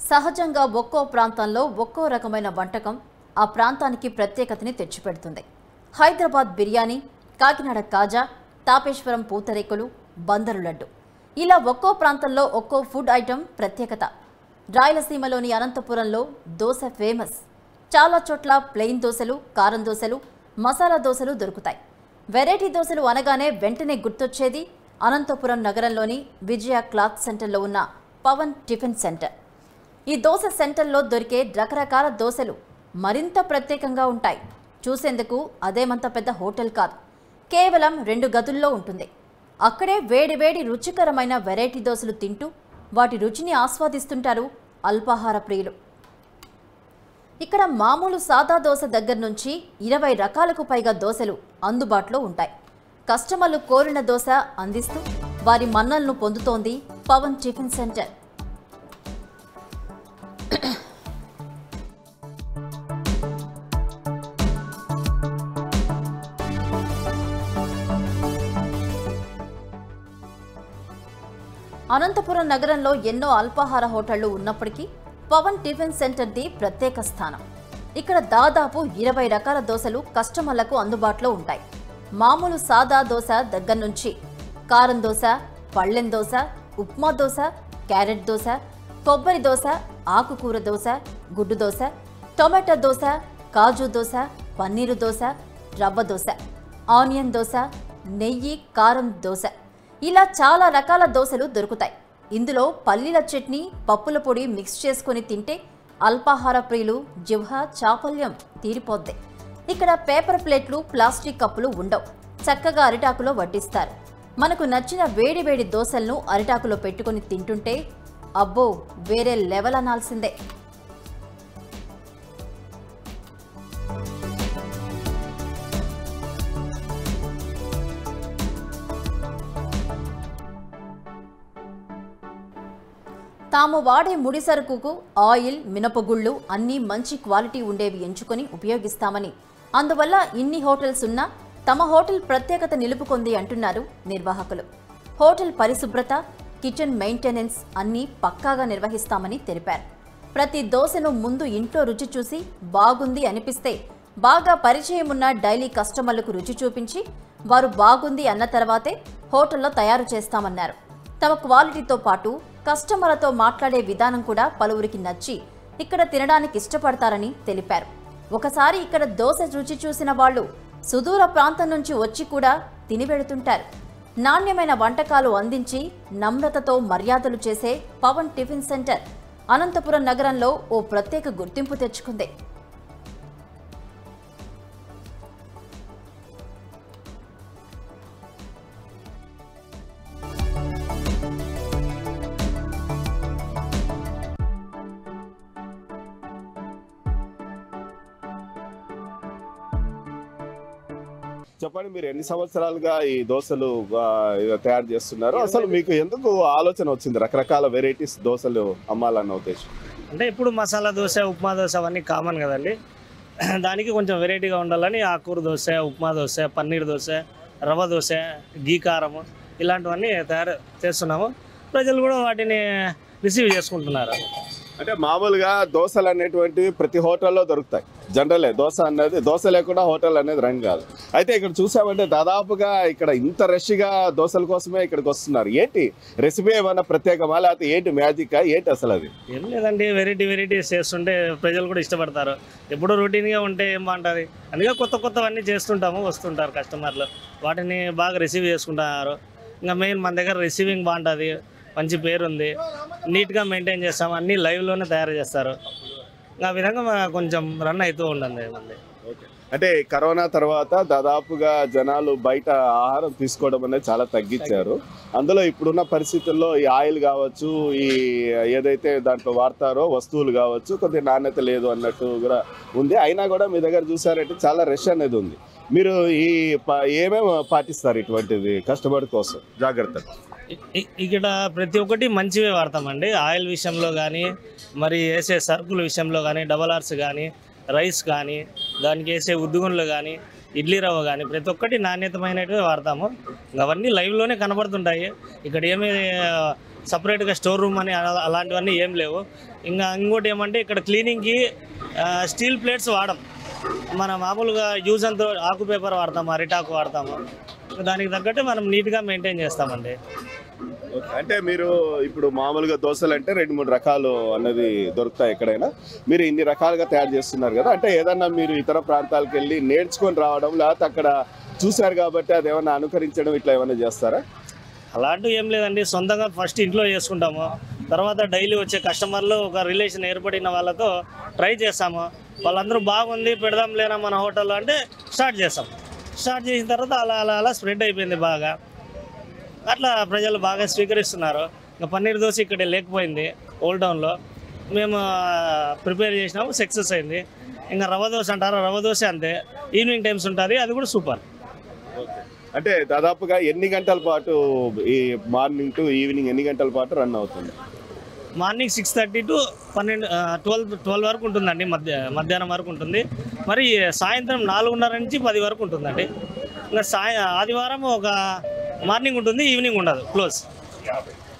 సహజంగా ఒక్కో ప్రాంతంలో ఒక్కో రకమైన వంటకం ఆ ప్రాంతానికి ప్రత్యేకతని తెచ్చిపెడుతుంది. హైదరాబాద్ బిర్యానీ, కాకినాడ కాజా, తాపేశ్వరం పూతరేకులు, బందరు లడ్డు ఇలా ఒక్కో ప్రాంతంలో ఒక్కో ఫుడ్ ఐటెం ప్రత్యేకత. రాయలసీమలోని అనంతపురంలో దోశ ఫేమస్. చాలా చోట్ల ప్లెయిన్ దోశలు, కారం దోశలు, మసాలా దోశలు దొరుకుతాయి. వెరైటీ దోశలు అనగానే వెంటనే గుర్తొచ్చేది అనంతపురం నగరంలోని విజయ క్లాత్ సెంటర్లో ఉన్న పవన్ టిఫిన్ సెంటర్. ఈ దోశ సెంటర్లో దొరికే రకరకాల దోశలు మరింత ప్రత్యేకంగా ఉంటాయి. చూసేందుకు అదేమంత పెద్ద హోటల్ కాదు, కేవలం 2 గదుల్లో ఉంటుంది. అక్కడే వేడివేడి రుచికరమైన వెరైటీ దోశలు తింటూ వాటి రుచిని ఆస్వాదిస్తుంటారు అల్పాహార ప్రియులు. ఇక్కడ మామూలు సాదా దోశ దగ్గర నుంచి 20 రకాలకు పైగా దోశలు అందుబాటులో ఉంటాయి. కస్టమర్లు కోరిన దోశ అందిస్తూ వారి మన్నలను పొందుతోంది పవన్ టిఫిన్ సెంటర్. అనంతపురం నగరంలో ఎన్నో అల్పాహార హోటళ్లు ఉన్నప్పటికీ పవన్ టిఫిన్ సెంటర్ది ప్రత్యేక స్థానం. ఇక్కడ దాదాపు 20 రకాల దోశలు కస్టమర్లకు అందుబాటులో ఉంటాయి. మామూలు సాదా దోశ దగ్గర నుంచి కారం దోశ, పళ్ళెం దోశ, ఉప్మా దోశ, క్యారెట్ దోశ, కొబ్బరి దోశ, ఆకుకూర దోశ, గుడ్డు దోశ, టొమాటో దోశ, కాజు దోశ, పన్నీరు దోశ, రవ్వ దోశ, ఆనియన్ దోశ, నెయ్యి కారం దోశ ఇలా చాలా రకాల దోశలు దొరుకుతాయి. ఇందులో పల్లీల చట్నీ, పప్పుల పొడి మిక్స్ చేసుకుని తింటే అల్పాహార ప్రియులు జిహ్వ చాపల్యం తీరిపోద్ది. ఇక్కడ పేపర్ ప్లేట్లు, ప్లాస్టిక్ కప్పులు ఉండవు. చక్కగా అరిటాకులో వడ్డిస్తారు. మనకు నచ్చిన వేడి దోశలను అరిటాకులో పెట్టుకుని తింటుంటే అబ్బో వేరే లెవెల్ అనాల్సిందే. తాము వాడే ముడి సరుకుకు ఆయిల్, మినపగుళ్ళు అన్నీ మంచి క్వాలిటీ ఉండేవి ఎంచుకొని ఉపయోగిస్తామని, అందువల్ల ఇన్ని హోటల్స్ ఉన్నా తమ హోటల్ ప్రత్యేకత నిలుపుకుంది అంటున్నారు నిర్వాహకులు. హోటల్ పరిశుభ్రత, కిచెన్ మెయింటెనెన్స్ అన్నీ పక్కాగా నిర్వహిస్తామని తెలిపారు. ప్రతి దోశను ముందు ఇంట్లో రుచి చూసి బాగుంది అనిపిస్తే బాగా పరిచయం ఉన్న డైలీ కస్టమర్లకు రుచి చూపించి వారు బాగుంది అన్న తర్వాతే హోటల్లో తయారు చేస్తామన్నారు. తమ క్వాలిటీతో పాటు కస్టమర్లతో మాట్లాడే విధానం కూడా పలువురికి నచ్చి ఇక్కడ తినడానికి ఇష్టపడతారని తెలిపారు. ఒకసారి ఇక్కడ దోశ రుచి చూసిన వాళ్ళు సుదూర ప్రాంతం నుంచి వచ్చి కూడా తిని వెడుతుంటారు. నాణ్యమైన వంటకాలు అందించి నమ్రతతో మర్యాదలు చేసే పవన్ టిఫిన్ సెంటర్ అనంతపురం నగరంలో ఓ ప్రత్యేక గుర్తింపు తెచ్చుకుంది. చెప్పండి, మీరు ఎన్ని సంవత్సరాలుగా ఈ దోశలు తయారు చేస్తున్నారు? అసలు మీకు ఎందుకు ఆలోచన వచ్చింది రకరకాల వెరైటీస్ దోశలు అమ్మాలన్న ఉద్దేశం? అంటే ఇప్పుడు మసాలా దోశ, ఉప్మా దోశ అవన్నీ కామన్ కదండి. దానికి కొంచెం వెరైటీగా ఉండాలని ఆకూర దోశ, ఉప్మా దోశ, పన్నీర్ దోశ, రవ్వ దోశ, గీ కారము ఇలాంటివన్నీ తయారు చేస్తున్నాము. ప్రజలు కూడా వాటిని రిసీవ్ చేసుకుంటున్నారు. అంటే మామూలుగా దోశలు అనేటువంటివి ప్రతి హోటల్లో దొరుకుతాయి. జనరలే దోశ లేకుండా హోటల్ అనేది రన్ కాదు. అయితే ఇక్కడ చూసామంటే దాదాపుగా ఇక్కడ ఇంత రష్గా దోశల కోసమే ఇక్కడికి వస్తున్నారు. ఏంటి రెసిపీ ఏమన్నా ప్రత్యేకమా, లేకపోతే ఏంటి మ్యాజికా, ఏంటి అసలు? అది ఏం లేదండి, వెరైటీస్ చేస్తుంటే ప్రజలు కూడా ఇష్టపడతారు. ఎప్పుడు రొటీన్గా ఉంటే ఏం బాగుంటుంది, అందుకే కొత్తవన్నీ చేస్తుంటాము. వస్తుంటారు కస్టమర్లు, వాటిని బాగా రిసీవ్ చేసుకుంటున్నారు. ఇంకా మెయిన్ మన దగ్గర రిసీవింగ్ బాగుంటుంది, మంచి పేరు ఉంది, నీట్గా మెయింటైన్ చేస్తాము, అన్నీ లైవ్లోనే తయారు చేస్తారు. ఆ విధంగా కొంచెం రన్ అవుతూ ఉంటుంది. అంటే కరోనా తర్వాత దాదాపుగా జనాలు బయట ఆహారం తీసుకోవడం అనేది చాలా తగ్గించారు. అందులో ఇప్పుడున్న పరిస్థితుల్లో ఈ ఆయిల్ కావచ్చు, ఈ ఏదైతే దాంట్లో వాడతారో వస్తువులు కావచ్చు, కొద్దిగా నాణ్యత లేదు అన్నట్టు కూడా ఉంది. అయినా కూడా మీ దగ్గర చూసారంటే చాలా రష్ అనేది ఉంది. మీరు ఏమేమి పాటిస్తారు ఇటువంటిది కస్టమర్ కోసం జాగ్రత్తగా? ఇక్కడ ప్రతి ఒక్కటి మంచివే వాడతామండి. ఆయిల్ విషయంలో కానీ, మరి వేసే సరుకుల విషయంలో కానీ, డబల్ ఆర్స్ కానీ, రైస్ కానీ, దానికి వేసే ఉద్దుగుండ్లు కానీ, ఇడ్లీ రవ్వ కానీ ప్రతి ఒక్కటి నాణ్యతమైనటివే వాడతాము. అవన్నీ లైవ్లోనే కనబడుతుంటాయి. ఇక్కడ ఏమీ సపరేట్గా స్టోర్ రూమ్ అని అలాంటివన్నీ ఏం లేవు. ఇంకోటి ఏమంటే ఇక్కడ క్లీనింగ్కి స్టీల్ ప్లేట్స్ వాడం. మన మామూలుగా యూజ్ అంతా ఆకు పేపర్ వాడతాము, అరిటాకు వాడతాము. దానికి తగ్గట్టు మనం నీట్గా మెయింటైన్ చేస్తామండి. అంటే మీరు ఇప్పుడు మామూలుగా దోశలు అంటే 2-3 రకాలు అన్నది దొరుకుతాయి ఎక్కడైనా. మీరు ఇన్ని రకాలుగా తయారు చేస్తున్నారు కదా, అంటే ఏదన్నా మీరు ఇతర ప్రాంతాలకు వెళ్ళి నేర్చుకొని రావడం, లేకపోతే అక్కడ చూశారు కాబట్టి అది ఏమన్నా అనుకరించడం ఇట్లా ఏమైనా చేస్తారా? అలాంటివి ఏం లేదండి. సొంతంగా ఫస్ట్ ఇంట్లో చేసుకుంటాము. తర్వాత డైలీ వచ్చే కస్టమర్లు ఒక రిలేషన్ ఏర్పడిన వాళ్ళతో ట్రై చేస్తాము. వాళ్ళందరూ బాగుంది పెడదాం లేనా మన హోటల్లో అంటే స్టార్ట్ చేస్తాం. స్టార్ట్ చేసిన తర్వాత అలా స్ప్రెడ్ అయిపోయింది బాగా. అట్లా ప్రజలు బాగా స్వీకరిస్తున్నారు. ఇంకా పన్నీర్ దోశ ఇక్కడ లేకపోయింది ఓల్డ్ టౌన్లో, మేము ప్రిపేర్ చేసినాము, సక్సెస్ అయింది. ఇంకా రవ్వ దోశ అంటారు, రవ్వ దోశ అంతే, ఈవినింగ్ టైమ్స్ ఉంటుంది, అది కూడా సూపర్. అంటే దాదాపుగా ఎన్ని గంటల పాటు ఈ మార్నింగ్ టు ఈవినింగ్ ఎన్ని గంటల పాటు రన్ అవుతుంది? మార్నింగ్ 6:30 to 12 వరకు ఉంటుందండి. మధ్యాహ్నం వరకు ఉంటుంది. మరి సాయంత్రం 4:30 నుంచి 10 వరకు ఉంటుందండి. ఇంకా ఆదివారం ఒక మార్నింగ్ ఉంటుంది, ఈవినింగ్ ఉండదు, క్లోజ్.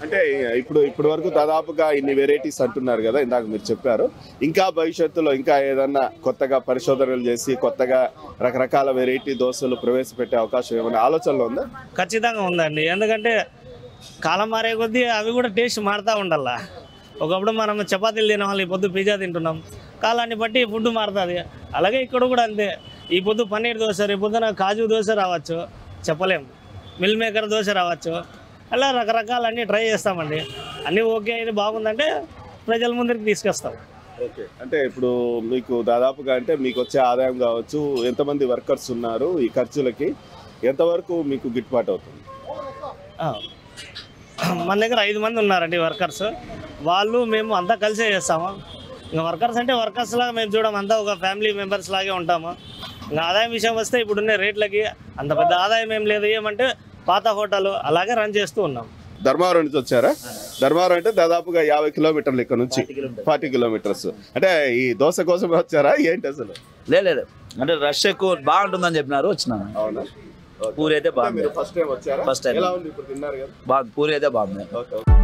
అంటే ఇప్పుడు వరకు దాదాపుగా ఇన్ని వెరైటీస్ అంటున్నారు కదా, ఇందాక మీరు చెప్పారు. ఇంకా భవిష్యత్తులో ఇంకా ఏదన్నా కొత్తగా పరిశోధనలు చేసి కొత్తగా రకరకాల వెరైటీ దోశలు ప్రవేశపెట్టే అవకాశం ఏమైనా ఆలోచనలో ఉందా? ఖచ్చితంగా ఉందండి. ఎందుకంటే కాలం మారే కొద్దీ అవి కూడా టేస్ట్ మారుతూ ఉండాల. ఒకప్పుడు మనం చపాతీలు తినేవాళ్ళు, ఈ పొద్దు పిజ్జా తింటున్నాం. కాలాన్ని బట్టి ఫుడ్ మారుతుంది. అలాగే ఇక్కడ కూడా అంతే. ఈ పొద్దు పన్నీర్ దోశ, రేపు పొద్దున కాజు దోశ రావచ్చు, చెప్పలేం. మిల్ మేకర్ దోశ రావచ్చు. అలా రకరకాలన్నీ ట్రై చేస్తామండి. అన్నీ ఓకే అయితే బాగుందంటే ప్రజల ముందరికి తీసుకొస్తాం. ఓకే. అంటే ఇప్పుడు మీకు దాదాపుగా అంటే మీకు వచ్చే ఆదాయం కావచ్చు, ఎంతమంది వర్కర్స్ ఉన్నారు, ఈ ఖర్చులకి ఎంతవరకు మీకు గిట్టుబాటు అవుతుంది? మన దగ్గర 5 మంది ఉన్నారండి వర్కర్స్. వాళ్ళు మేము అంతా కలిసే చేస్తాము. ఇంకా వర్కర్స్ అంటే వర్కర్స్ లాగా మేము చూడడం, అంతా ఒక ఫ్యామిలీ మెంబర్స్ లాగే ఉంటాము. ఇంకా ఆదాయం విషయం వస్తే ఇప్పుడున్న రేట్లకి అంత పెద్ద ఆదాయం ఏం లేదు. ఏమంటే పాత హోటల్ అలాగే రన్ చేస్తూ ఉన్నాం. ధర్మవరం నుంచి వచ్చారా? ధర్మవరం అంటే దాదాపుగా 50 కిలోమీటర్లు ఇక్కడ నుంచి, 40 కిలోమీటర్స్. అంటే ఈ దోశ కోసం వచ్చారా ఏంటి అసలు? లేదు, అంటే రష్ ఎక్కువ బాగుంటుందని చెప్పినారు, వచ్చినాను. అవునా? పూరి అయితే బాగుంది. ఫస్ట్ టైం వచ్చారా? First time. ఎలా ఉంది ఇప్పుడు తిన్నారు కదా? బాగుంది, పూరి అయితే బాగుంది. ఓకే.